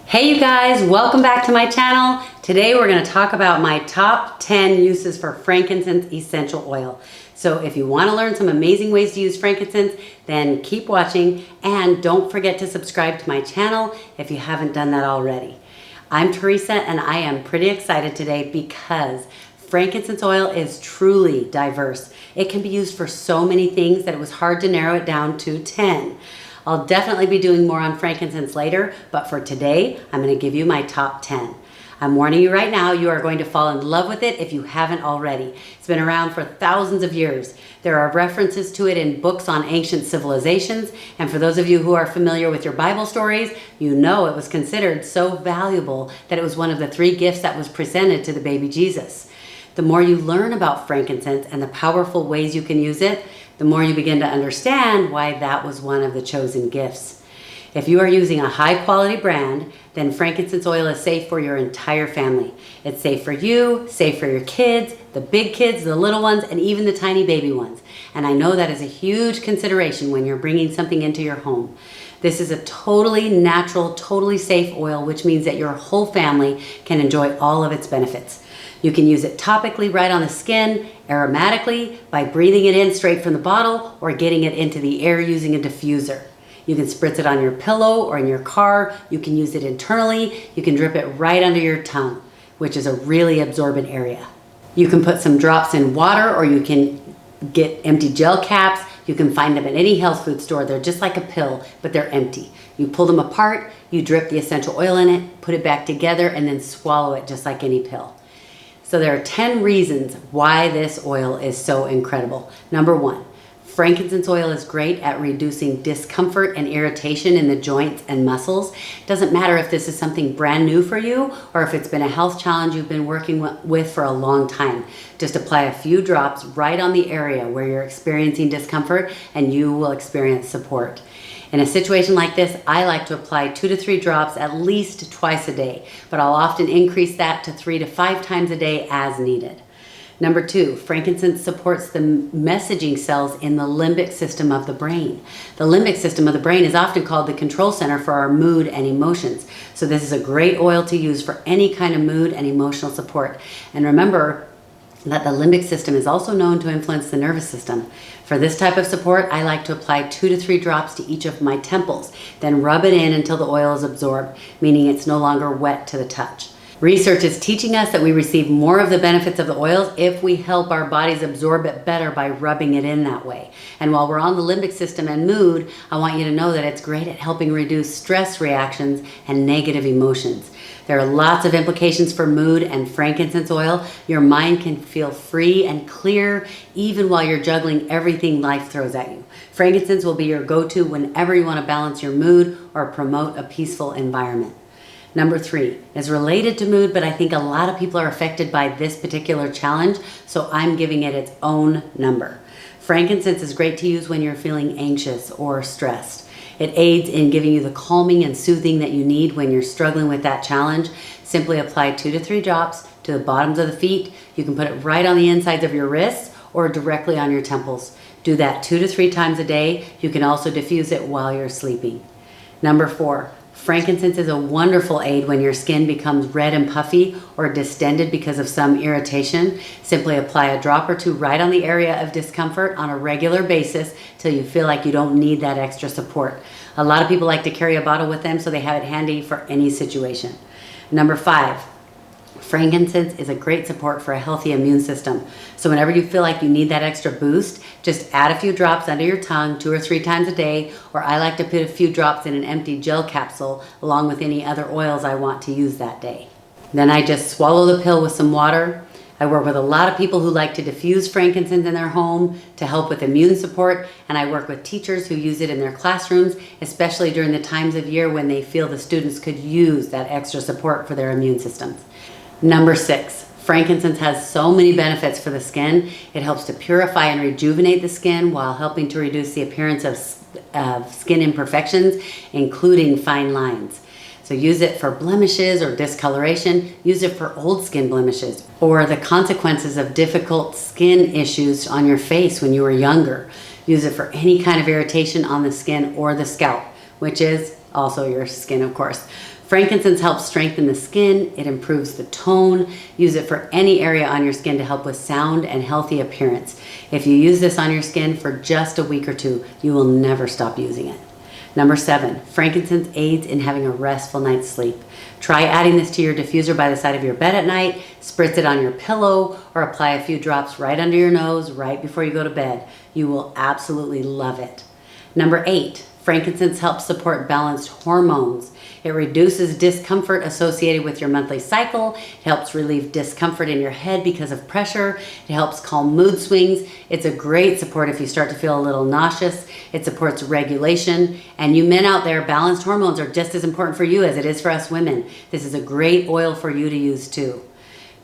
Hey you guys, welcome back to my channel. Today we're going to talk about my top 10 uses for frankincense essential oil. So if you want to learn some amazing ways to use frankincense, then keep watching and don't forget to subscribe to my channel if you haven't done that already. I'm Teresa and I am pretty excited today because frankincense oil is truly diverse. It can be used for so many things that it was hard to narrow it down to 10. I'll definitely be doing more on frankincense later, but for today, I'm going to give you my top 10. I'm warning you right now, you are going to fall in love with it if you haven't already. It's been around for thousands of years. There are references to it in books on ancient civilizations, and for those of you who are familiar with your Bible stories, you know it was considered so valuable that it was one of the 3 gifts that was presented to the baby Jesus. The more you learn about frankincense and the powerful ways you can use it, the more you begin to understand why that was one of the chosen gifts. If you are using a high quality brand, then frankincense oil is safe for your entire family. It's safe for you, safe for your kids, the big kids, the little ones, and even the tiny baby ones. And I know that is a huge consideration when you're bringing something into your home. This is a totally natural, totally safe oil, which means that your whole family can enjoy all of its benefits. You can use it topically right on the skin, aromatically by breathing it in straight from the bottle or getting it into the air using a diffuser. You can spritz it on your pillow or in your car. You can use it internally. You can drip it right under your tongue, which is a really absorbent area. You can put some drops in water or you can get empty gel caps. You can find them at any health food store. They're just like a pill, but they're empty. You pull them apart, you drip the essential oil in it, put it back together, and then swallow it just like any pill. So there are 10 reasons why this oil is so incredible. Number 1, frankincense oil is great at reducing discomfort and irritation in the joints and muscles. Doesn't matter if this is something brand new for you or if it's been a health challenge you've been working with for a long time. Just apply a few drops right on the area where you're experiencing discomfort and you will experience support. In a situation like this, I like to apply 2 to 3 drops at least twice a day, but I'll often increase that to 3 to 5 times a day as needed. Number 2, frankincense supports the messaging cells in the limbic system of the brain. The limbic system of the brain is often called the control center for our mood and emotions. So this is a great oil to use for any kind of mood and emotional support. And remember that the limbic system is also known to influence the nervous system. For this type of support, I like to apply 2 to 3 drops to each of my temples, then rub it in until the oil is absorbed, meaning it's no longer wet to the touch. Research is teaching us that we receive more of the benefits of the oils if we help our bodies absorb it better by rubbing it in that way. And while we're on the limbic system and mood, I want you to know that it's great at helping reduce stress reactions and negative emotions. There are lots of implications for mood and frankincense oil. Your mind can feel free and clear even while you're juggling everything life throws at you. Frankincense will be your go-to whenever you want to balance your mood or promote a peaceful environment. Number 3 is related to mood, but I think a lot of people are affected by this particular challenge, so I'm giving it its own number. Frankincense is great to use when you're feeling anxious or stressed. It aids in giving you the calming and soothing that you need when you're struggling with that challenge. Simply apply 2 to 3 drops to the bottoms of the feet. You can put it right on the insides of your wrists or directly on your temples. Do that 2 to 3 times a day. You can also diffuse it while you're sleeping. Number 4, frankincense is a wonderful aid when your skin becomes red and puffy or distended because of some irritation. Simply apply a drop or 2 right on the area of discomfort on a regular basis till you feel like you don't need that extra support. A lot of people like to carry a bottle with them so they have it handy for any situation. Number 5, frankincense is a great support for a healthy immune system. So whenever you feel like you need that extra boost, just add a few drops under your tongue 2 or 3 times a day, or I like to put a few drops in an empty gel capsule along with any other oils I want to use that day. Then I just swallow the pill with some water. I work with a lot of people who like to diffuse frankincense in their home to help with immune support, and I work with teachers who use it in their classrooms, especially during the times of year when they feel the students could use that extra support for their immune systems. Number 6, frankincense has so many benefits for the skin. It helps to purify and rejuvenate the skin while helping to reduce the appearance of skin imperfections, including fine lines. So use it for blemishes or discoloration. Use it for old skin blemishes or the consequences of difficult skin issues on your face when you were younger. Use it for any kind of irritation on the skin or the scalp, which is also your skin, of course. Frankincense helps strengthen the skin. It improves the tone. Use it for any area on your skin to help with sound and healthy appearance. If you use this on your skin for just a week or two, you will never stop using it. Number 7, frankincense aids in having a restful night's sleep. Try adding this to your diffuser by the side of your bed at night, spritz it on your pillow, or apply a few drops right under your nose right before you go to bed. You will absolutely love it. Number 8, frankincense helps support balanced hormones. It reduces discomfort associated with your monthly cycle. It helps relieve discomfort in your head because of pressure. It helps calm mood swings. It's a great support if you start to feel a little nauseous. It supports regulation. And you men out there, balanced hormones are just as important for you as it is for us women. This is a great oil for you to use too.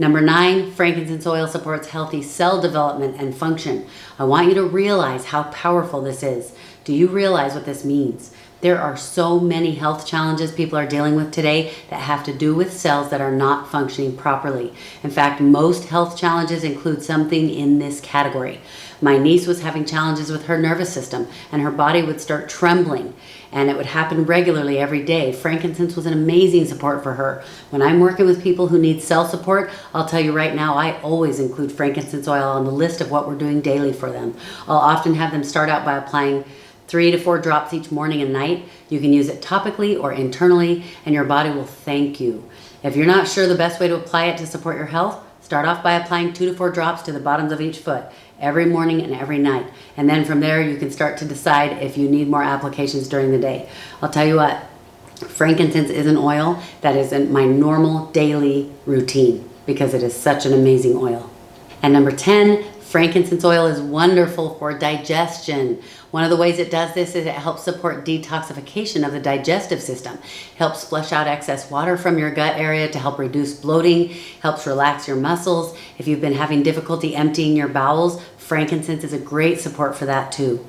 Number 9, frankincense oil supports healthy cell development and function. I want you to realize how powerful this is. Do you realize what this means? There are so many health challenges people are dealing with today that have to do with cells that are not functioning properly. In fact, most health challenges include something in this category. My niece was having challenges with her nervous system, and her body would start trembling, and it would happen regularly every day. Frankincense was an amazing support for her. When I'm working with people who need cell support, I'll tell you right now, I always include frankincense oil on the list of what we're doing daily for them. I'll often have them start out by applying 3 to 4 drops each morning and night. You can use it topically or internally, and your body will thank you. If you're not sure the best way to apply it to support your health, start off by applying 2 to 4 drops to the bottoms of each foot every morning and every night. And then from there, you can start to decide if you need more applications during the day. I'll tell you what, frankincense is an oil that is in my normal daily routine because it is such an amazing oil. And number 10, frankincense oil is wonderful for digestion. One of the ways it does this is it helps support detoxification of the digestive system. It helps flush out excess water from your gut area to help reduce bloating, helps relax your muscles. If you've been having difficulty emptying your bowels, frankincense is a great support for that too.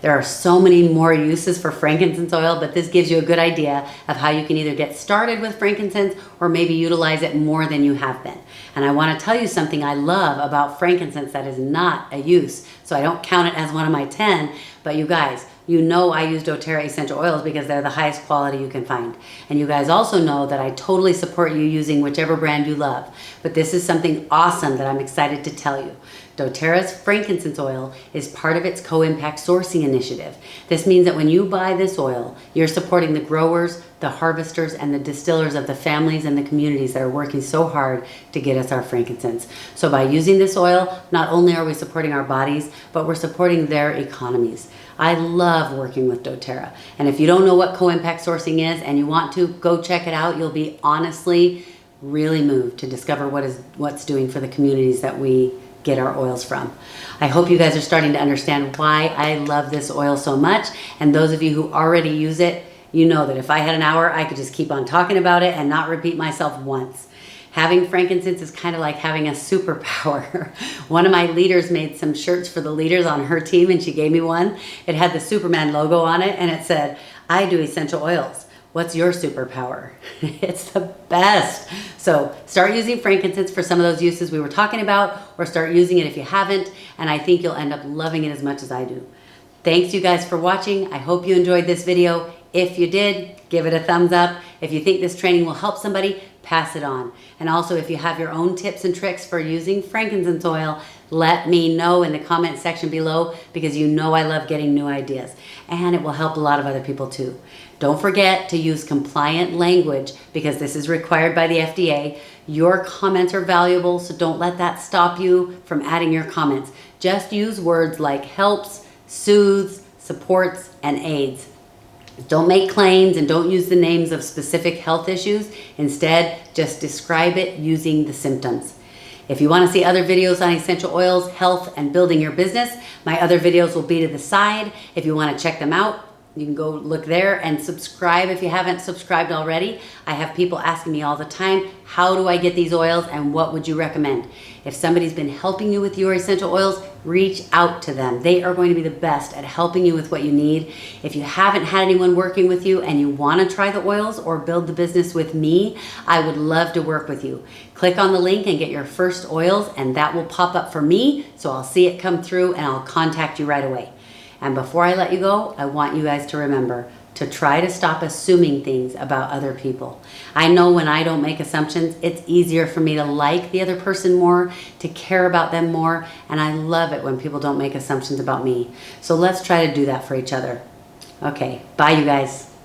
There are so many more uses for frankincense oil, but this gives you a good idea of how you can either get started with frankincense or maybe utilize it more than you have been. And I want to tell you something I love about frankincense that is not a use, so I don't count it as one of my 10, but you guys, you know I use doTERRA essential oils because they're the highest quality you can find. And you guys also know that I totally support you using whichever brand you love. But this is something awesome that I'm excited to tell you. doTERRA's frankincense oil is part of its co-impact sourcing initiative. This means that when you buy this oil, you're supporting the growers, the harvesters, and the distillers of the families and the communities that are working so hard to get us our frankincense. So by using this oil, not only are we supporting our bodies, but we're supporting their economies. I love working with doTERRA. And if you don't know what co-impact sourcing is and you want to, go check it out. You'll be honestly really moved to discover what's doing for the communities that we get our oils from. I hope you guys are starting to understand why I love this oil so much. And those of you who already use it, you know that if I had an hour, I could just keep on talking about it and not repeat myself once. Having frankincense is kind of like having a superpower. One of my leaders made some shirts for the leaders on her team, and she gave me one. It had the Superman logo on it, and it said, "I do essential oils. What's your superpower?" It's the best. So start using frankincense for some of those uses we were talking about, or start using it if you haven't, and I think you'll end up loving it as much as I do. Thanks you guys for watching. I hope you enjoyed this video. If you did, give it a thumbs up. If you think this training will help somebody, pass it on. And also, if you have your own tips and tricks for using frankincense oil, let me know in the comment section below, because you know I love getting new ideas. And it will help a lot of other people too. Don't forget to use compliant language, because this is required by the FDA. Your comments are valuable, so don't let that stop you from adding your comments. Just use words like helps, soothes, supports, and aids. Don't make claims and don't use the names of specific health issues. Instead, just describe it using the symptoms. If you want to see other videos on essential oils, health, and building your business, my other videos will be to the side. If you want to check them out, you can go look there and subscribe if you haven't subscribed already. I have people asking me all the time, how do I get these oils and what would you recommend? If somebody's been helping you with your essential oils, reach out to them. They are going to be the best at helping you with what you need. If you haven't had anyone working with you and you want to try the oils or build the business with me, I would love to work with you. Click on the link and get your first oils, and that will pop up for me, so I'll see it come through and I'll contact you right away. And before I let you go, I want you guys to remember, to try to stop assuming things about other people. I know when I don't make assumptions, it's easier for me to like the other person more, to care about them more, and I love it when people don't make assumptions about me. So let's try to do that for each other. Okay, bye you guys.